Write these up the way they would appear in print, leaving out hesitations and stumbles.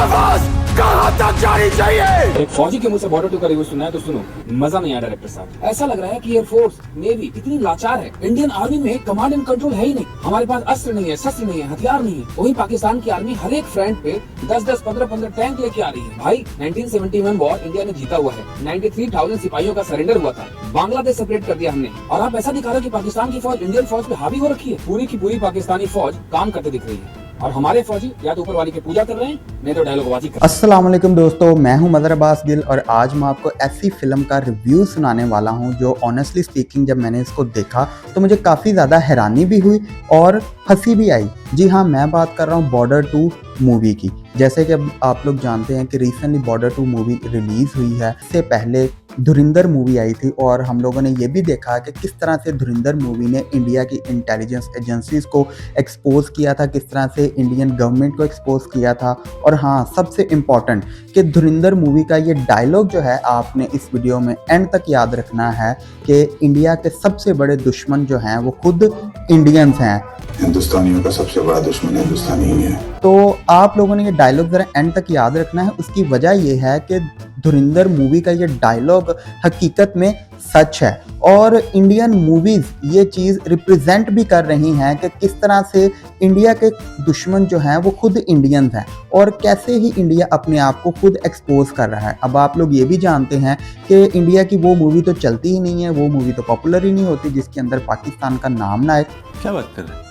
आवाज कहां तक जानी चाहिए? एक फौजी के मुंह से बॉर्डर 2 का रिव्यू सुनना है तो सुनो, मजा नहीं आया डायरेक्टर साहब। ऐसा लग रहा है कि एयरफोर्स नेवी इतनी लाचार है। इंडियन आर्मी में कमांड एंड कंट्रोल है ही नहीं। हमारे पास अस्त्र नहीं है, शस्त्र नहीं है, हथियार नहीं है। वहीं पाकिस्तान की आर्मी हर एक फ्रंट पे 10-10, 15-15 टैंक लेके आ रही है। भाई 1971 वॉर इंडिया ने जीता हुआ है। 93,000 सिपाहियों का सरेंडर हुआ था। बांग्लादेश सेपरेट कर दिया हमने, और आप ऐसा दिखा रहे हो कि पाकिस्तान की फौज इंडियन फौज पे हावी हो रखी है। पूरी की पूरी पाकिस्तानी फौज काम करते दिख रही है, और हमारे फौजी या तो ऊपर वाली की पूजा कर रहे हैं, नहीं तो डायलॉगबाजी कर रहे हैं। अस्सलाम वालेकुम दोस्तों, मैं हूं मदर अब्बास गिल और आज मैं आपको ऐसी फिल्म का रिव्यू सुनाने वाला हूं जो ऑनेस्टली स्पीकिंग जब मैंने इसको देखा तो मुझे काफ़ी ज़्यादा हैरानी भी हुई और हंसी भी आई। जी हाँ, मैं बात कर रहा हूं बॉर्डर 2 मूवी की। जैसे कि अब आप लोग जानते हैं कि रिसेंटली बॉर्डर 2 मूवी रिलीज़ हुई है। इससे पहले धुरंधर मूवी आई थी और हम लोगों ने ये भी देखा कि किस तरह से धुरंधर मूवी ने इंडिया की इंटेलिजेंस एजेंसीज को एक्सपोज किया था, किस तरह से इंडियन गवर्नमेंट को एक्सपोज किया था। और हाँ, सबसे इम्पॉर्टेंट कि धुरंधर मूवी का ये डायलॉग जो है आपने इस वीडियो में एंड तक याद रखना है कि इंडिया के सबसे बड़े दुश्मन जो हैं वो खुद इंडियंस हैं। हिंदुस्तानियों का सबसे बड़ा दुश्मन हिंदुस्तानी ही है। तो आप लोगों ने ये डायलॉग ज़रा एंड तक याद रखना है। उसकी वजह ये है कि धुरंधर मूवी का ये डायलॉग हकीकत में सच है और इंडियन मूवीज़ ये चीज़ रिप्रेजेंट भी कर रही हैं कि किस तरह से इंडिया के दुश्मन जो हैं वो खुद इंडियंस हैं और कैसे ही इंडिया अपने आप को खुद एक्सपोज कर रहा है। अब आप लोग ये भी जानते हैं कि इंडिया की वो मूवी तो चलती ही नहीं है, वो मूवी तो पॉपुलर ही नहीं होती जिसके अंदर पाकिस्तान का नाम ना आए। क्या बात कर रहे हैं?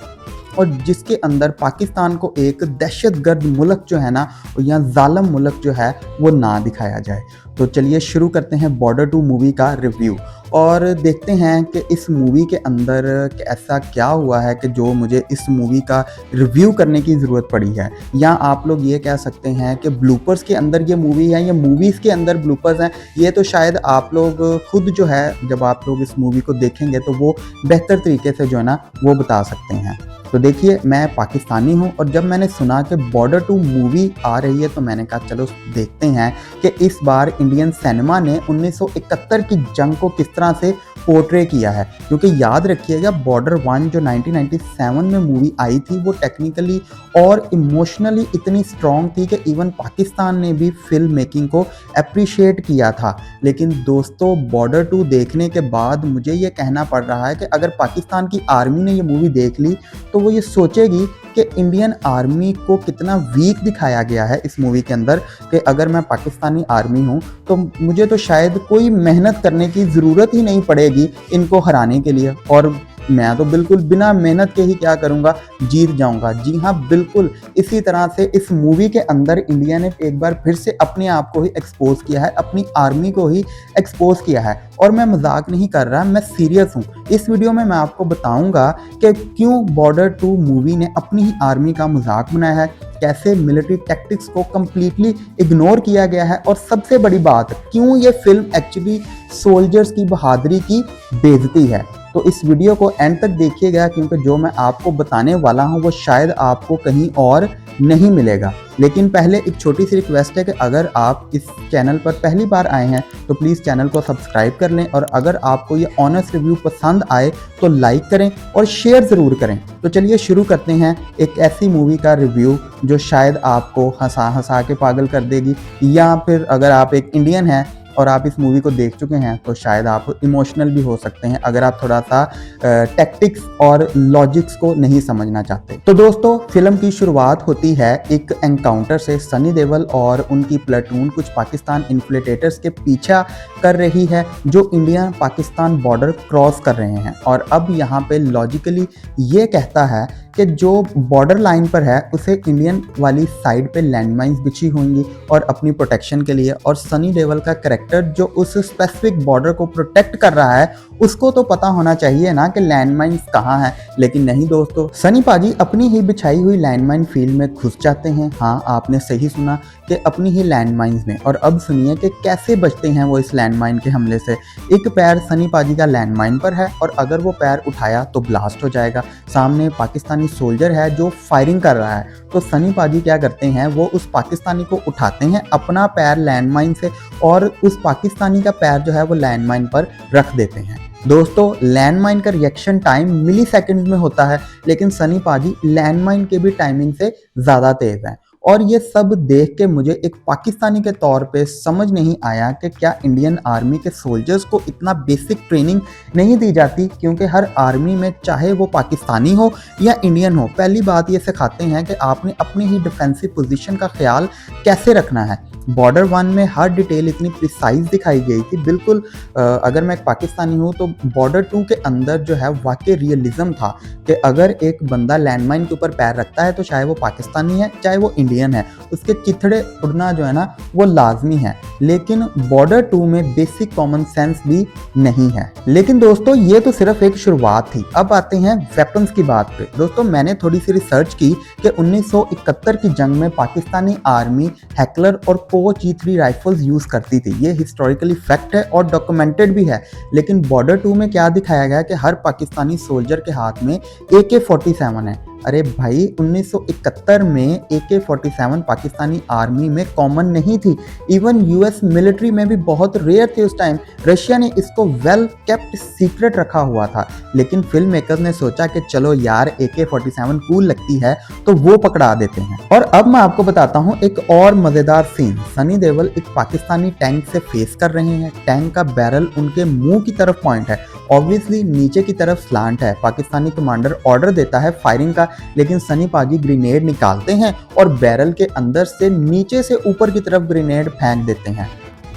और जिसके अंदर पाकिस्तान को एक दहशतगर्द मुल्क जो है ना या जालिम मुल्क जो है वो ना दिखाया जाए। तो चलिए शुरू करते हैं बॉर्डर 2 मूवी का रिव्यू और देखते हैं कि इस मूवी के अंदर ऐसा क्या हुआ है कि जो मुझे इस मूवी का रिव्यू करने की ज़रूरत पड़ी है। या आप लोग ये कह सकते हैं कि ब्लूपर्स के अंदर ये मूवी है या मूवीज़ के अंदर ब्लूपर्स हैं। ये तो शायद आप लोग खुद जो है जब आप लोग इस मूवी को देखेंगे तो वो बेहतर तरीके से जो है ना वो बता सकते हैं। तो देखिए, मैं पाकिस्तानी हूँ और जब मैंने सुना कि बॉर्डर 2 मूवी आ रही है तो मैंने कहा चलो देखते हैं कि इस बार इंडियन सिनेमा ने 1971 की जंग को किस तरह से पोर्ट्रे किया है। क्योंकि याद रखिएगा बॉर्डर 1 जो 1997 में मूवी आई थी वो टेक्निकली और इमोशनली इतनी स्ट्रॉन्ग थी कि इवन पाकिस्तान ने भी फिल्म मेकिंग को अप्रिशिएट किया था। लेकिन दोस्तों, बॉर्डर 2 देखने के बाद मुझे ये कहना पड़ रहा है कि अगर पाकिस्तान की आर्मी ने ये मूवी देख ली तो वो ये सोचेगी कि इंडियन आर्मी को कितना वीक दिखाया गया है इस मूवी के अंदर कि अगर मैं पाकिस्तानी आर्मी हूँ तो मुझे तो शायद कोई मेहनत करने की ज़रूरत ही नहीं पड़ेगी इनको हराने के लिए, और मैं तो बिल्कुल बिना मेहनत के ही क्या करूँगा, जीत जाऊँगा। जी हाँ, बिल्कुल इसी तरह से इस मूवी के अंदर इंडिया ने एक बार फिर से अपने आप को ही एक्सपोज किया है, अपनी आर्मी को ही एक्सपोज किया है। और मैं मजाक नहीं कर रहा, मैं सीरियस हूँ। इस वीडियो में मैं आपको बताऊँगा कि क्यों बॉर्डर 2 मूवी ने अपनी ही आर्मी का मजाक बनाया है, कैसे मिलिट्री टैक्टिक्स को कम्प्लीटली इग्नोर किया गया है, और सबसे बड़ी बात क्यों ये फिल्म एक्चुअली सोल्जर्स की बहादुरी की बेइज्जती है। तो इस वीडियो को एंड तक देखिएगा क्योंकि जो मैं आपको बताने वाला हूँ वो शायद आपको कहीं और नहीं मिलेगा। लेकिन पहले एक छोटी सी रिक्वेस्ट है कि अगर आप इस चैनल पर पहली बार आए हैं तो प्लीज़ चैनल को सब्सक्राइब कर लें, और अगर आपको ये ऑनेस्ट रिव्यू पसंद आए तो लाइक करें और शेयर ज़रूर करें। तो चलिए शुरू करते हैं एक ऐसी मूवी का रिव्यू जो शायद आपको हंसा हंसा के पागल कर देगी, या फिर अगर आप एक इंडियन हैं और आप इस मूवी को देख चुके हैं तो शायद आप इमोशनल भी हो सकते हैं अगर आप थोड़ा सा टैक्टिक्स और लॉजिक्स को नहीं समझना चाहते। तो दोस्तों, फिल्म की शुरुआत होती है एक एनकाउंटर से। सनी देओल और उनकी प्लेटून कुछ पाकिस्तान इन्फ्लेटेटर्स के पीछा कर रही है जो इंडिया पाकिस्तान बॉर्डर क्रॉस कर रहे हैं। और अब यहाँ पे लॉजिकली ये कहता है कि जो बॉर्डर लाइन पर है उसे इंडियन वाली साइड पे लैंडमाइंस बिछी होंगी और अपनी प्रोटेक्शन के लिए, और सनी देओल का कैरेक्टर जो उस स्पेसिफिक बॉर्डर को प्रोटेक्ट कर रहा है उसको तो पता होना चाहिए ना कि लैंडमाइंस कहाँ है। लेकिन नहीं दोस्तों, सनी पाजी अपनी ही बिछाई हुई लैंडमाइन फील्ड में घुस जाते हैं। हाँ, आपने सही सुना कि अपनी ही लैंडमाइंस में। और अब सुनिए कि कैसे बचते हैं वो इस लैंडमाइन के हमले से। एक पैर सनी पाजी का लैंडमाइन पर है और अगर वो पैर उठाया तो ब्लास्ट हो जाएगा। सामने पाकिस्तानी सोल्जर है जो फायरिंग कर रहा है। तो सनी पाजी क्या करते हैं, वो उस पाकिस्तानी को उठाते हैं अपना पैर लैंडमाइन से और उस पाकिस्तानी का पैर जो है वो लैंडमाइन पर रख देते हैं। दोस्तों, लैंडमाइन का रिएक्शन टाइम मिली सेकेंड्स में होता है, लेकिन सनी पाजी लैंडमाइन के भी टाइमिंग से ज़्यादा तेज़ हैं और ये सब देख के मुझे एक पाकिस्तानी के तौर पे समझ नहीं आया कि क्या इंडियन आर्मी के सोल्जर्स को इतना बेसिक ट्रेनिंग नहीं दी जाती, क्योंकि हर आर्मी में चाहे वो पाकिस्तानी हो या इंडियन हो, पहली बात ये सिखाते हैं कि आपने अपनी ही डिफेंसिव पोजीशन का ख्याल कैसे रखना है। बॉर्डर 1 में हर डिटेल इतनी प्रिसाइज दिखाई गई थी, बिल्कुल अगर मैं एक पाकिस्तानी हूँ तो बॉर्डर 2 के अंदर जो है वाकई रियलिज्म था कि अगर एक बंदा लैंडमाइन के ऊपर पैर रखता है तो चाहे वो पाकिस्तानी है चाहे वो इंडियन है, उसके चिथड़े उड़ना जो है ना वो लाजमी है। लेकिन बॉर्डर 2 में बेसिक कॉमन सेंस भी नहीं है। लेकिन दोस्तों ये तो सिर्फ एक शुरुआत थी, अब आते हैं वेपन्स की बात पे। दोस्तों मैंने थोड़ी सी रिसर्च की कि 1971 की जंग में पाकिस्तानी आर्मी हैकलर और पोच G3 राइफल्स यूज करती थी। ये हिस्टोरिकली फैक्ट है और डॉक्यूमेंटेड भी है। लेकिन बॉर्डर 2 में क्या दिखाया गया कि हर पाकिस्तानी सोल्जर के हाथ में AK-47 है। अरे भाई 1971 में AK-47 पाकिस्तानी आर्मी में कॉमन नहीं थी, इवन यूएस मिलिट्री में भी बहुत रेयर थे उस टाइम। रशिया ने इसको वेल केप्ट सीक्रेट रखा हुआ था, लेकिन फिल्म मेकर्स ने सोचा कि चलो यार AK-47 कूल लगती है तो वो पकड़ा देते हैं। और अब मैं आपको बताता हूँ एक और मजेदार सीन। सनी देओल एक पाकिस्तानी टैंक से फेस कर रहे हैं, टैंक का बैरल उनके मुंह की तरफ पॉइंट है, ऑब्वियसली नीचे की तरफ स्लांट है। पाकिस्तानी कमांडर ऑर्डर देता है फायरिंग का, लेकिन सनी पाजी ग्रेनेड निकालते हैं और बैरल के अंदर से नीचे से ऊपर की तरफ ग्रेनेड फेंक देते हैं।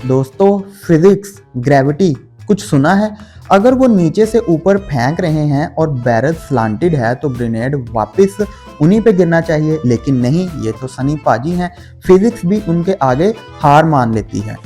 दोस्तों फिजिक्स, ग्रेविटी कुछ सुना है? अगर वो नीचे से ऊपर फेंक रहे हैं और बैरल स्लांटेड है तो ग्रेनेड वापस उन्हीं पे गिरना चाहिए, लेकिन नहीं, ये तो सनी पाजी हैं, फिजिक्स भी उनके आगे हार मान लेती है।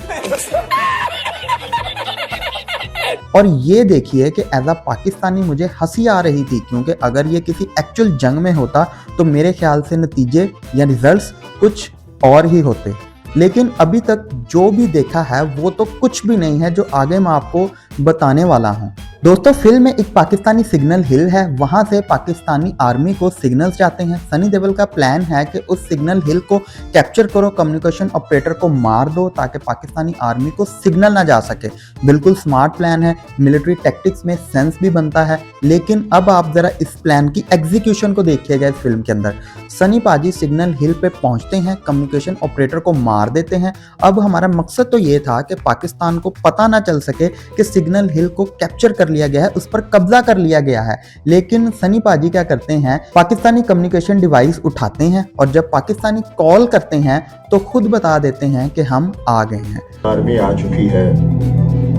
और ये देखिए कि एज अ पाकिस्तानी मुझे हंसी आ रही थी, क्योंकि अगर ये किसी एक्चुअल जंग में होता तो मेरे ख्याल से नतीजे या रिजल्ट्स कुछ और ही होते। लेकिन अभी तक जो भी देखा है वो तो कुछ भी नहीं है जो आगे मैं आपको बताने वाला हूँ। दोस्तों फिल्म में एक पाकिस्तानी सिग्नल हिल है, वहां से पाकिस्तानी आर्मी को सिग्नल्स जाते हैं। सनी देओल का प्लान है कि उस सिग्नल हिल को कैप्चर करो, कम्युनिकेशन ऑपरेटर को मार दो ताकि पाकिस्तानी आर्मी को सिग्नल ना जा सके। बिल्कुल स्मार्ट प्लान है, मिलिट्री टैक्टिक्स में सेंस भी बनता है। लेकिन अब आप जरा इस प्लान की एग्जीक्यूशन को देखिएगा इस फिल्म के अंदर। सनी पाजी सिग्नल हिल पे पहुंचते हैं, कम्युनिकेशन ऑपरेटर को मार देते हैं। अब हमारा मकसद तो ये था कि पाकिस्तान को पता ना चल सके कि सिग्नल हिल को कैप्चर कर लिया गया है, उस पर कब्जा कर लिया गया है। लेकिन सनी पाजी क्या करते हैं, पाकिस्तानी कम्युनिकेशन डिवाइस उठाते हैं और जब पाकिस्तानी कॉल करते हैं तो खुद बता देते हैं कि हम आ गए हैं, आर्मी आ चुकी है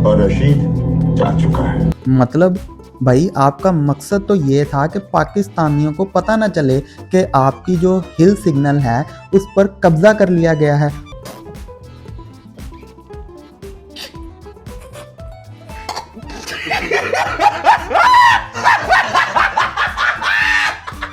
और रशीद जा चुका है। मतलब भाई आपका मकसद तो ये था कि पाकिस्तानियों को पता ना चले कि आपकी जो हिल सिग्नल है उस पर कब्जा कर लिया गया है।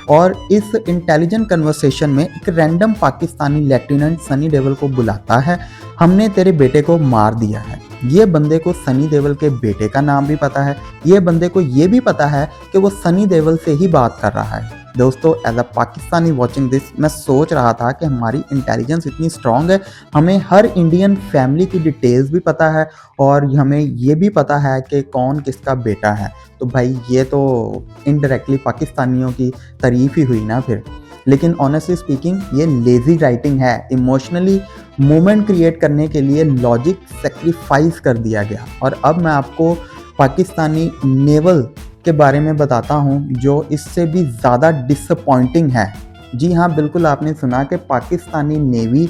और इस इंटेलिजेंट कन्वर्सेशन में एक रैंडम पाकिस्तानी लेफ्टिनेंट सनी देओल को बुलाता है, हमने तेरे बेटे को मार दिया है। ये बंदे को सनी देओल के बेटे का नाम भी पता है, ये बंदे को ये भी पता है कि वो सनी देओल से ही बात कर रहा है। दोस्तों as a Pakistani watching this मैं सोच रहा था कि हमारी इंटेलिजेंस इतनी स्ट्रांग है, हमें हर इंडियन फैमिली की डिटेल्स भी पता है और हमें ये भी पता है कि कौन किसका बेटा है। तो भाई ये तो इनडायरेक्टली पाकिस्तानियों की तारीफ ही हुई ना फिर। लेकिन ऑनेस्टली स्पीकिंग ये लेजी राइटिंग है, इमोशनली मोमेंट क्रिएट करने के लिए लॉजिक सेक्रीफाइस कर दिया गया। और अब मैं आपको पाकिस्तानी नेवल के बारे में बताता हूँ जो इससे भी ज़्यादा डिसअपॉइंटिंग है। जी हाँ, बिल्कुल आपने सुना कि पाकिस्तानी नेवी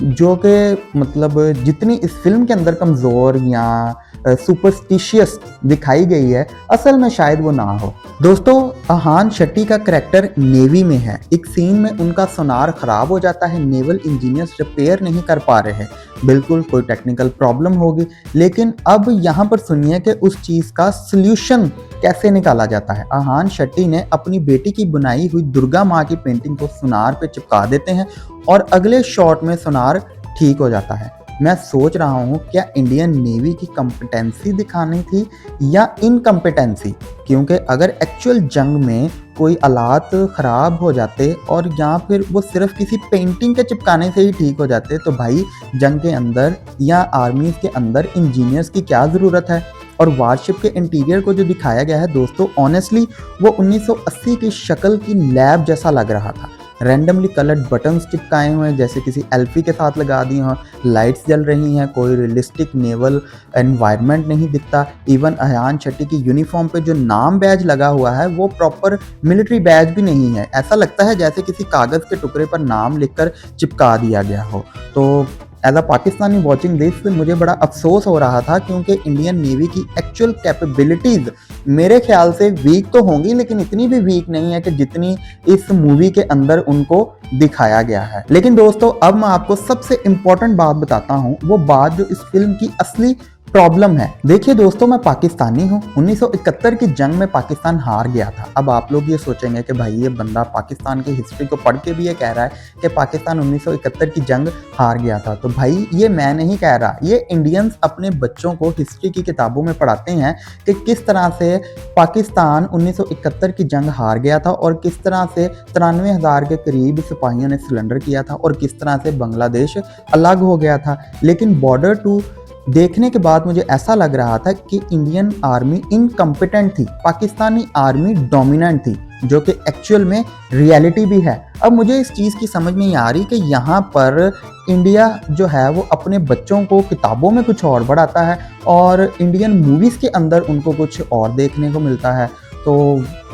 जो कि मतलब जितनी इस फिल्म के अंदर कमज़ोर या सुपरस्टिशियस दिखाई गई है, असल में शायद वो ना हो। दोस्तों अहान शेट्टी का करैक्टर नेवी में है, एक सीन में उनका सोनार ख़राब हो जाता है, नेवल इंजीनियर्स रिपेयर नहीं कर पा रहे हैं, बिल्कुल कोई टेक्निकल प्रॉब्लम होगी। लेकिन अब यहाँ पर सुनिए कि उस चीज़ का सल्यूशन कैसे निकाला जाता है। अहान शेट्टी ने अपनी बेटी की बनाई हुई दुर्गा माँ की पेंटिंग को सोनार पे चिपका देते हैं और अगले शॉट में सोनार ठीक हो जाता है। मैं सोच रहा हूँ क्या इंडियन नेवी की कॉम्पिटेंसी दिखानी थी या इनकम्पिटेंसी, क्योंकि अगर एक्चुअल जंग में कोई आलात ख़राब हो जाते और या फिर वो सिर्फ किसी पेंटिंग के चिपकाने से ही ठीक हो जाते तो भाई जंग के अंदर या आर्मी के अंदर इंजीनियर्स की क्या ज़रूरत है। और वारशिप के इंटीरियर को जो दिखाया गया है दोस्तों, ऑनेस्टली वो 1980 की शक्ल की लैब जैसा लग रहा था। रैंडमली कलर्ड बटन्स चिपकाए हुए हैं जैसे किसी एल्फी के साथ लगा दी हों, लाइट्स जल रही हैं, कोई रियलिस्टिक नेवल एनवायरनमेंट नहीं दिखता। इवन अयान शट्टी की यूनिफॉर्म पे जो नाम बैज लगा हुआ है वो प्रॉपर मिलिट्री बैज भी नहीं है, ऐसा लगता है जैसे किसी कागज़ के टुकड़े पर नाम लिखकर चिपका दिया गया हो। तो as a Pakistani watching this मुझे बड़ा अफसोस हो रहा था, क्योंकि इंडियन नेवी की एक्चुअल कैपेबिलिटीज़ मेरे ख्याल से वीक तो होंगी, लेकिन इतनी भी वीक नहीं है कि जितनी इस मूवी के अंदर उनको दिखाया गया है। लेकिन दोस्तों अब मैं आपको सबसे इम्पोर्टेंट बात बताता हूँ, वो बात जो इस फिल्म की असली प्रॉब्लम है। देखिए दोस्तों, मैं पाकिस्तानी हूँ, 1971 की जंग में पाकिस्तान हार गया था। अब आप लोग ये सोचेंगे कि भाई ये बंदा पाकिस्तान की हिस्ट्री को पढ़ के भी ये कह रहा है कि पाकिस्तान 1971 की जंग हार गया था। तो भाई ये मैं नहीं कह रहा, ये इंडियंस अपने बच्चों को हिस्ट्री की किताबों में पढ़ाते हैं कि किस तरह से पाकिस्तान 1971 की जंग हार गया था और किस तरह से 93,000 के करीब सिपाहियों ने सरेंडर किया था और किस तरह से बांग्लादेश अलग हो गया था। लेकिन बॉर्डर 2 देखने के बाद मुझे ऐसा लग रहा था कि इंडियन आर्मी इनकम्पिटेंट थी, पाकिस्तानी आर्मी डोमिनेंट थी, जो कि एक्चुअल में रियलिटी भी है। अब मुझे इस चीज़ की समझ नहीं आ रही कि यहाँ पर इंडिया जो है वो अपने बच्चों को किताबों में कुछ और पढ़ाता है और इंडियन मूवीज़ के अंदर उनको कुछ और देखने को मिलता है। तो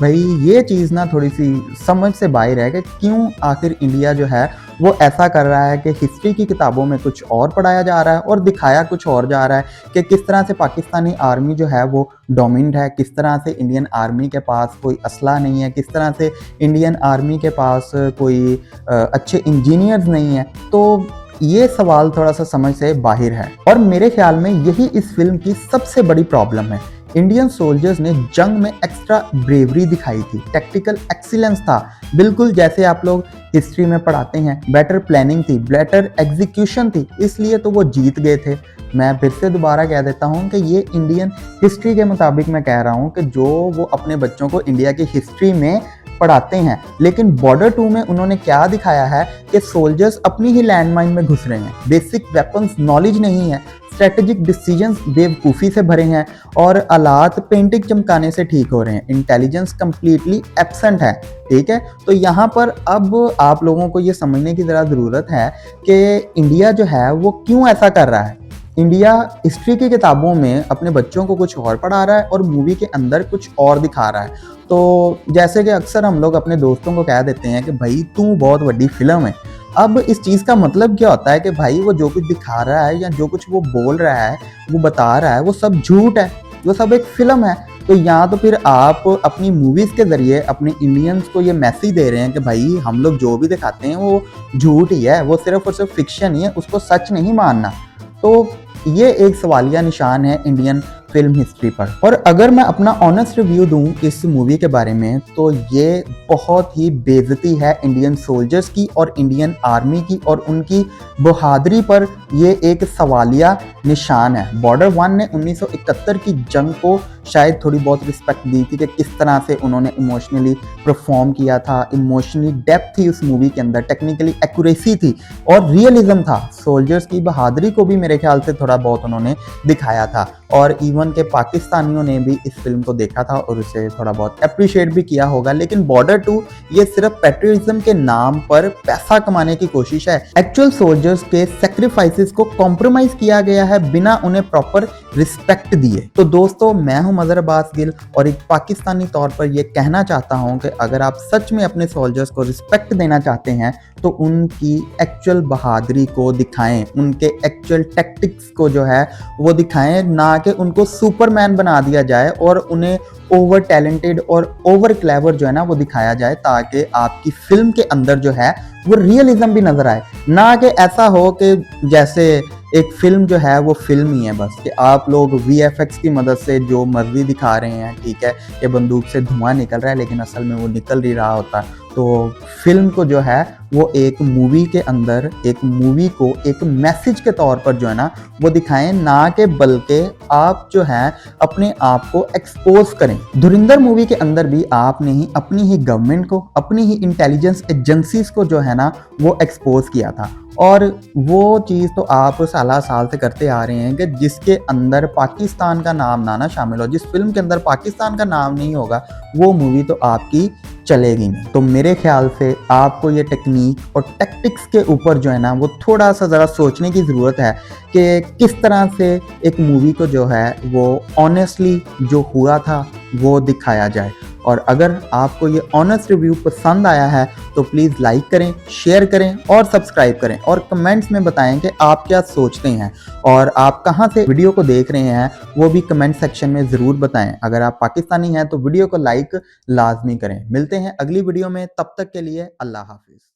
भाई ये चीज़ ना थोड़ी सी समझ से बाहर है कि क्यों आखिर इंडिया जो है वो ऐसा कर रहा है कि हिस्ट्री की किताबों में कुछ और पढ़ाया जा रहा है और दिखाया कुछ और जा रहा है कि किस तरह से पाकिस्तानी आर्मी जो है वो डोमिनेंट है, किस तरह से इंडियन आर्मी के पास कोई असला नहीं है, किस तरह से इंडियन आर्मी के पास कोई अच्छे इंजीनियर्स नहीं है। तो ये सवाल थोड़ा सा समझ से बाहर है और मेरे ख्याल में यही इस फिल्म की सबसे बड़ी प्रॉब्लम है। इंडियन सोल्जर्स ने जंग में एक्स्ट्रा ब्रेवरी दिखाई थी, टैक्टिकल एक्सीलेंस था, बिल्कुल जैसे आप लोग हिस्ट्री में पढ़ाते हैं, बेटर प्लानिंग थी, बेटर एग्जीक्यूशन थी, इसलिए तो वो जीत गए थे। मैं फिर से दोबारा कह देता हूँ कि ये इंडियन हिस्ट्री के मुताबिक मैं कह रहा हूँ कि जो वो अपने बच्चों को इंडिया की हिस्ट्री में पढ़ाते हैं। लेकिन बॉर्डर 2 में उन्होंने क्या दिखाया है कि सोल्जर्स अपनी ही लैंडमाइन में घुस रहे हैं, बेसिक वेपन्स नॉलेज नहीं है, स्ट्रेटेजिक डिसीजंस बेवकूफ़ी से भरे हैं और हालात पेंटिंग चमकाने से ठीक हो रहे हैं, इंटेलिजेंस कंप्लीटली एब्सेंट है। ठीक है, तो यहाँ पर अब आप लोगों को ये समझने की ज़रा ज़रूरत है कि इंडिया जो है वो क्यों ऐसा कर रहा है। इंडिया हिस्ट्री की किताबों में अपने बच्चों को कुछ और पढ़ा रहा है और मूवी के अंदर कुछ और दिखा रहा है। तो जैसे कि अक्सर हम लोग अपने दोस्तों को कह देते हैं कि भाई तू बहुत बड़ी फिल्म है। अब इस चीज़ का मतलब क्या होता है कि भाई वो जो कुछ दिखा रहा है या जो कुछ वो बोल रहा है, वो बता रहा है, वो सब झूठ है, वो सब एक फिल्म है। तो यहाँ तो फिर आप अपनी मूवीज़ के ज़रिए अपने इंडियंस को ये मैसेज दे रहे हैं कि भाई हम लोग जो भी दिखाते हैं वो झूठ ही है, वो सिर्फ और सिर्फ फिक्शन ही है, उसको सच नहीं मानना। तो ये एक सवालिया निशान है इंडियन फिल्म हिस्ट्री पर। और अगर मैं अपना ऑनेस्ट रिव्यू दूं इस मूवी के बारे में तो ये बहुत ही बेइज्जती है इंडियन सोल्जर्स की और इंडियन आर्मी की और उनकी बहादुरी पर ये एक सवालिया निशान है। बॉर्डर 1 ने 1971 की जंग को शायद थोड़ी बहुत रिस्पेक्ट दी थी कि किस तरह से उन्होंने इमोशनली परफॉर्म किया था, इमोशनली डेप्थ थी उस मूवी के अंदर, टेक्निकली एक्यूरेसी थी और रियलिज्म था। सोल्जर्स की बहादुरी को भी मेरे ख्याल से थोड़ा बहुत उन्होंने दिखाया था और इवन के पाकिस्तानियों ने भी इस फिल्म को देखा था और उसे थोड़ा बहुत अप्रिशिएट भी किया होगा। लेकिन बॉर्डर 2 ये सिर्फ पैट्रियटिज्म के नाम पर पैसा कमाने की कोशिश है। एक्चुअल सोल्जर्स के सैक्रिफाइसेस को कॉम्प्रोमाइज किया गया है बिना उन्हें प्रॉपर रिस्पेक्ट दिए। तो दोस्तों, मैं हूं मजहर अब्बास गिल और एक पाकिस्तानी तौर पर यह कहना चाहता हूं कि अगर आप सच में अपने सोल्जर्स को रिस्पेक्ट देना चाहते हैं तो उनकी एक्चुअल बहादुरी को दिखाएं, उनके एक्चुअल टैक्टिक्स को जो है वो दिखाएं, ना कि उनको सुपरमैन बना दिया जाए और उन्हें ओवर टैलेंटेड और ओवर क्लेवर जो है ना वो दिखाया जाए, ताकि आपकी फिल्म के अंदर जो है वो रियलिज्म भी नजर आए, ना कि ऐसा हो कि जैसे एक फिल्म जो है वो फिल्म ही है बस, कि आप लोग VFX की मदद से जो मर्जी दिखा रहे हैं। ठीक है, ये बंदूक से धुआं निकल रहा है लेकिन असल में वो निकल नहीं रहा होता। तो फिल्म को जो है वो एक मूवी के अंदर एक मूवी को एक मैसेज के तौर पर जो है ना वो दिखाएं, ना कि बल्कि आप जो है अपने आप को एक्सपोज करें। धुरंधर मूवी के अंदर भी आपने ही अपनी ही गवर्नमेंट को, अपनी ही इंटेलिजेंस एजेंसीज को जो है ना वो एक्सपोज किया था और वो चीज़ तो आप साल से करते आ रहे हैं कि जिसके अंदर पाकिस्तान का नाम ना शामिल हो, जिस फिल्म के अंदर पाकिस्तान का नाम नहीं होगा वो मूवी तो आपकी चलेगी नहीं। तो मेरे ख्याल से आपको ये टेक्निक और टैक्टिक्स के ऊपर जो है ना वो थोड़ा सा ज़रा सोचने की ज़रूरत है कि किस तरह से एक मूवी को जो है वो ऑनेस्टली जो हुआ था वो दिखाया जाए। और अगर आपको ये ऑनेस्ट रिव्यू पसंद आया है तो प्लीज़ लाइक करें, शेयर करें और सब्सक्राइब करें और कमेंट्स में बताएं कि आप क्या सोचते हैं और आप कहां से वीडियो को देख रहे हैं वो भी कमेंट सेक्शन में ज़रूर बताएं। अगर आप पाकिस्तानी हैं तो वीडियो को लाइक लाजमी करें। मिलते हैं अगली वीडियो में, तब तक के लिए अल्लाह हाफिज़।